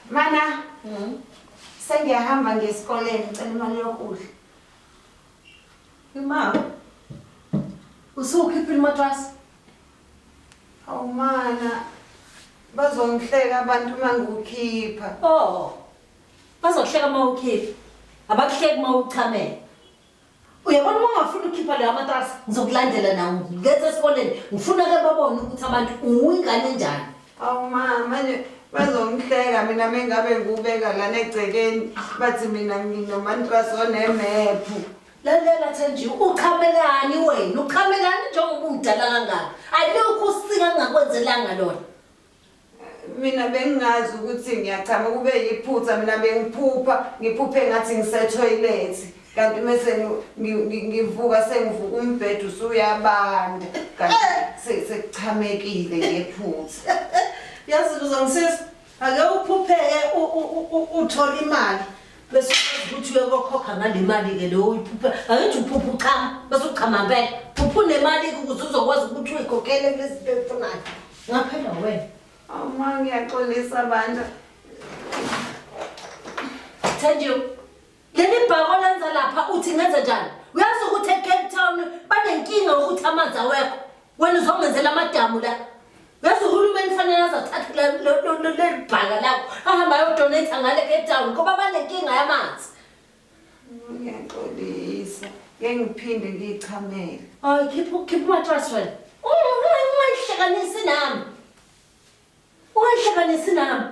Mana, sengiyahamba ngesikoleni ngicela imali yokudla. Imali? Usukhipha imatrasi? Awu mana, bazongihleka abantu uma ngiwukhipha. Oh, bazokuhleka uma ukhipha. Abakuhleki uma uchamela. Uyabona uma ungafuna ukukhipha leyo matrasi, ngizokulandela nawe ngilethe esikoleni. Ngifuna ke babone ukuthi abantu uyingane enjani. Awu mama, manje bazongihleka mina mengabe ngubeka lana egcekeni bathi mina nginomantrasi onemephu. Lalela Thenjiwe, uchamelani wena? Uchamelani njengoba umdala kangaka? Alokho usika ngakwenzelanga lona. Mina bengingazi ukuthi ngiyachama kube yiphutha mina bengiphupha ngiphuphe ngathi ngise-toilet kanti mase ngivuka sengivuka umbhedo usuyabanda kanti sekuchamekile ngephutha. Yazi uzongisisa ake uphupheke uthola imali bese ukuthi uyokhokha ngale mali ke lo uyiphupha angithi uphupha uchama bese uchama impela phupha unemali ukuze uzokwazi ukuthi uyikhokhele kulezi zinto ezifunayo ngaphela wena. Uma ngiyaxolisa bandla. Thenjiwe, leli bhako lenza lapha uthi ngenze njani? Uyazi ukuthi eCape Town banenkinga ukuthi amanzi awekho. Wena uzongenzela amadamu la. Uyazi uhulumeni fanele azathatha leli bhaka lakho ahamba ayodonate ngale eCape Town ngoba banenkinga yamanzi. Ngiyaxolisa. Ngeke ngiphinde ngichamele. Hayi khipha matrasi wena. Ungayihlekanisi nami. Ungayihlekanisi nami.